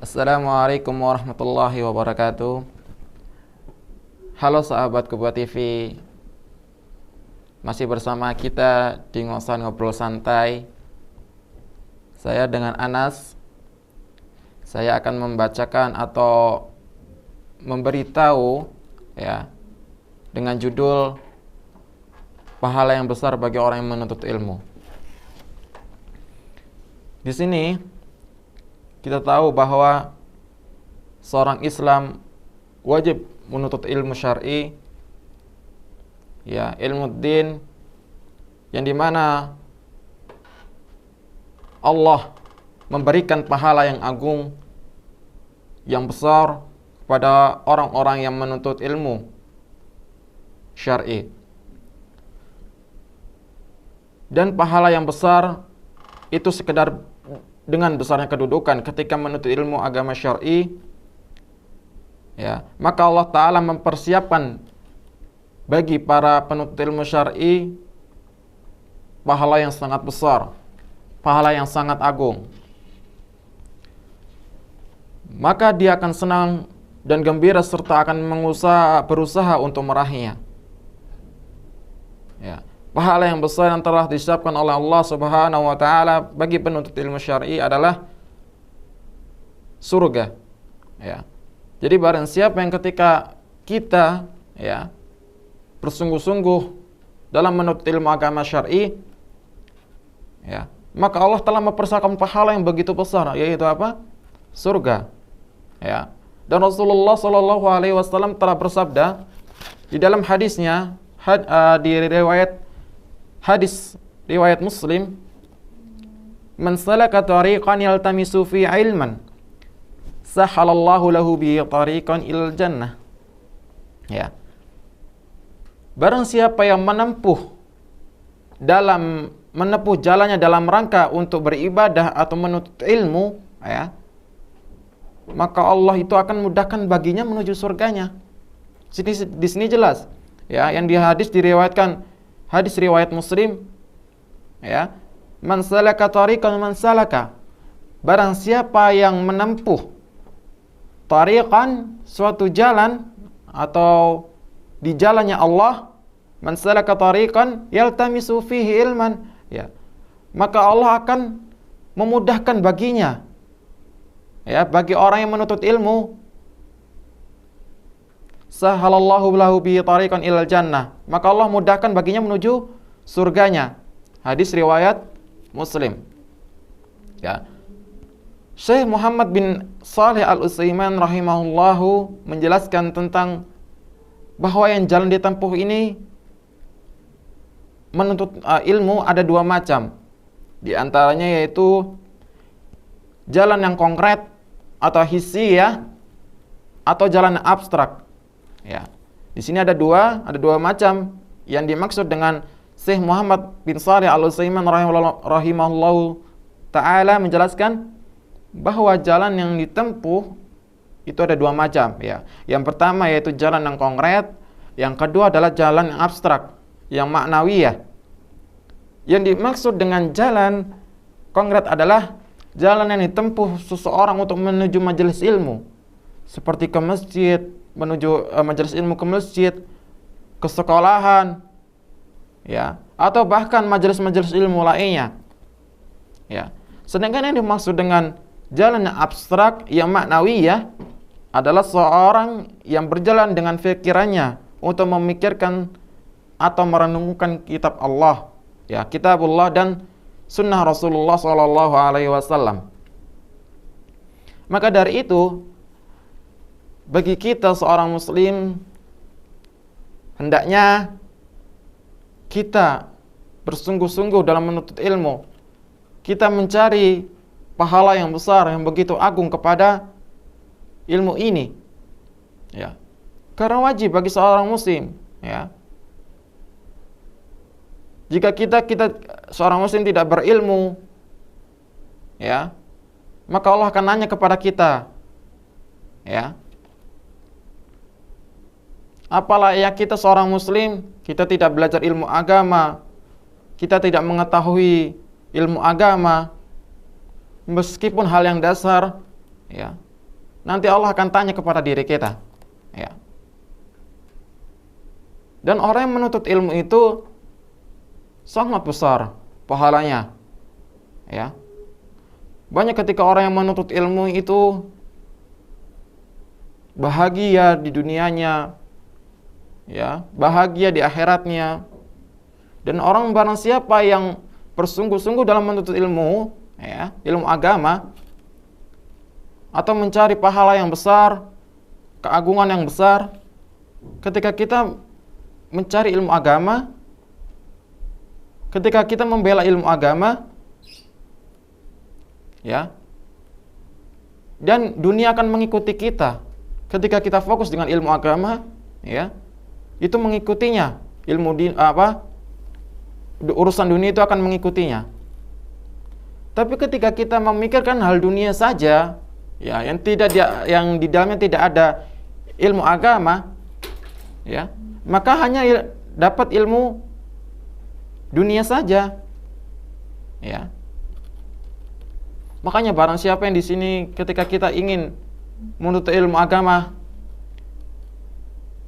Assalamualaikum warahmatullahi wabarakatuh. Halo sahabat Kuba TV, masih bersama kita di Ngosan Ngobrol Santai. Saya dengan Anas. Saya akan membacakan atau memberitahu ya dengan judul pahala yang besar bagi orang yang menuntut ilmu. Di sini kita tahu bahwa seorang Islam wajib menuntut ilmu syar'i, ya, ilmu din, yang dimana Allah memberikan pahala yang agung, yang besar kepada orang-orang yang menuntut ilmu syar'i. Dan pahala yang besar itu sekedar dengan besarnya kedudukan ketika menuntut ilmu agama syar'i, ya, maka Allah Ta'ala mempersiapkan bagi para penuntut ilmu syar'i pahala yang sangat besar, pahala yang sangat agung. Maka dia akan senang dan gembira serta akan berusaha untuk meraihnya. Ya. Pahala yang besar yang telah disiapkan oleh Allah Subhanahu wa taala bagi penuntut ilmu syar'i adalah surga. Ya. Jadi barang siapa yang ketika kita ya bersungguh-sungguh dalam menuntut ilmu agama syar'i, ya, maka Allah telah mempersiapkan pahala yang begitu besar, yaitu apa? Surga. Ya. Dan Rasulullah sallallahu alaihi wasallam telah bersabda di dalam hadisnya, di hadis riwayat Muslim, "Man salaka tariqan yaltamisu fi ilman, sahalallahu lahu bi tariqan ilal jannah." Ya. Barang siapa yang menempuh jalannya dalam rangka untuk beribadah atau menuntut ilmu, ya, maka Allah itu akan mudahkan baginya menuju surganya. Di sini jelas, ya, yang di hadis diriwayatkan hadis riwayat Muslim, ya, man salaka tariqan man salaka, barang siapa yang menempuh tariqan, suatu jalan atau di jalannya Allah, man salaka tariqan yaltamisu fihi ilman, ya, maka Allah akan memudahkan baginya, ya, bagi orang yang menuntut ilmu, sahalallahu lahu bi tariqan ilal jannah, maka Allah mudahkan baginya menuju surganya. Hadis riwayat Muslim. Ya. Syekh Muhammad bin Shalih Al-Utsaimin rahimahullahu menjelaskan tentang bahwa yang jalan ditempuh ini menuntut ilmu ada dua macam. Di antaranya yaitu jalan yang konkret atau hissi, ya, atau jalan yang abstrak. Ya, di sini ada dua macam yang dimaksud dengan Syekh Muhammad bin Shalih Al-Utsaimin rahimahullahu taala menjelaskan bahwa jalan yang ditempuh itu ada dua macam, ya. Yang pertama yaitu jalan yang konkret, yang kedua adalah jalan yang abstrak, yang maknawi, ya. Yang dimaksud dengan jalan konkret adalah jalan yang ditempuh seseorang untuk menuju majelis ilmu, seperti ke masjid, menuju majelis ilmu ke masjid, ke sekolahan, ya, atau bahkan majelis-majelis ilmu lainnya, ya. Sedangkan yang dimaksud dengan jalan yang abstrak, yang maknawi, ya, adalah seorang yang berjalan dengan pikirannya untuk memikirkan atau merenungkan kitab Allah, ya, kitabullah dan sunnah Rasulullah sallallahu alaihi wasallam. Maka dari itu, bagi kita seorang muslim, hendaknya kita bersungguh-sungguh dalam menuntut ilmu. Kita mencari pahala yang besar, yang begitu agung kepada ilmu ini, ya. Karena wajib bagi seorang muslim, ya. Jika kita seorang muslim tidak berilmu, ya, maka Allah akan nanya kepada kita, ya, apalah ya kita seorang muslim, kita tidak belajar ilmu agama, kita tidak mengetahui ilmu agama, meskipun hal yang dasar, ya, nanti Allah akan tanya kepada diri kita. Ya. Dan orang yang menuntut ilmu itu sangat besar pahalanya. Ya. Banyak ketika orang yang menuntut ilmu itu bahagia di dunianya, ya, bahagia di akhiratnya. Dan orang barang siapa yang bersungguh-sungguh dalam menuntut ilmu, ya, ilmu agama, atau mencari pahala yang besar, keagungan yang besar, ketika kita mencari ilmu agama, ketika kita membela ilmu agama, ya, dan dunia akan mengikuti kita. Ketika kita fokus dengan ilmu agama, ya, itu mengikutinya. Urusan dunia itu akan mengikutinya. Tapi ketika kita memikirkan hal dunia saja, ya, yang di dalamnya tidak ada ilmu agama, ya, maka hanya dapat ilmu dunia saja. Ya. Makanya barang siapa yang di sini ketika kita ingin menuntut ilmu agama,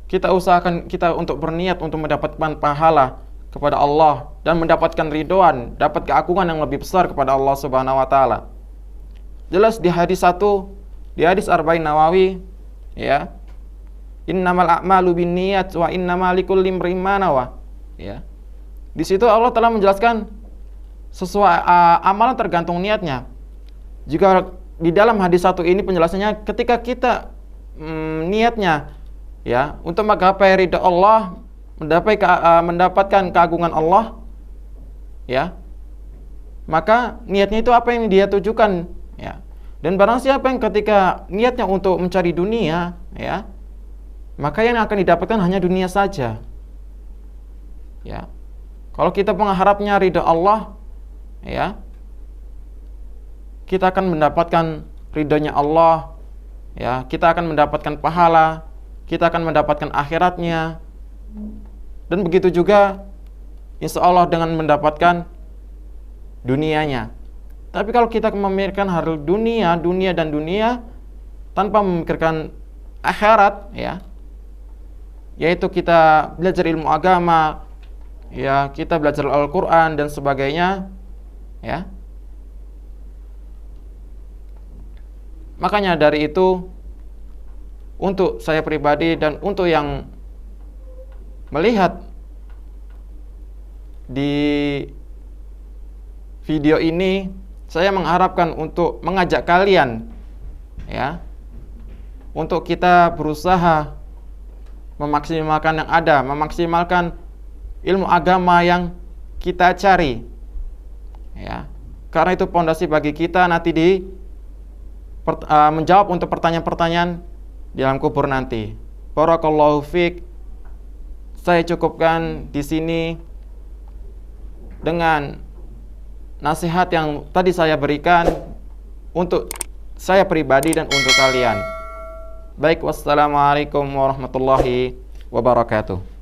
kita usahakan kita untuk berniat untuk mendapatkan pahala kepada Allah dan mendapatkan ridhoan, dapat keagungan yang lebih besar kepada Allah Subhanahu wa taala. Jelas di hadis Arba'in Nawawi, ya. Innamal a'malu binniyat wa innamal likulli imrin ma nawa. Ya. Di situ Allah telah menjelaskan sesuai amalan tergantung niatnya. Jika di dalam hadis satu ini penjelasannya ketika kita niatnya, ya, untuk menggapai ridha Allah, mendapatkan keagungan Allah, ya, maka niatnya itu apa yang dia tujukan, ya. Dan barang siapa yang ketika niatnya untuk mencari dunia, ya, maka yang akan didapatkan hanya dunia saja. Ya. Kalau kita mengharapnya ridha Allah, ya, kita akan mendapatkan ridhonya Allah, ya, kita akan mendapatkan pahala, kita akan mendapatkan akhiratnya. Dan begitu juga insya Allah dengan mendapatkan dunianya. Tapi kalau kita memikirkan hal dunia tanpa memikirkan akhirat, ya, yaitu kita belajar ilmu agama, ya, kita belajar Al-Quran dan sebagainya, ya. Makanya dari itu, untuk saya pribadi dan untuk yang melihat di video ini, saya mengharapkan untuk mengajak kalian, ya, untuk kita berusaha memaksimalkan yang ada, memaksimalkan ilmu agama yang kita cari, ya, karena itu pondasi bagi kita nanti menjawab untuk pertanyaan-pertanyaan di alam kubur nanti. Barakallahu fiik. Saya cukupkan di sini dengan nasihat yang tadi saya berikan untuk saya pribadi dan untuk kalian. Baik, wassalamualaikum warahmatullahi wabarakatuh.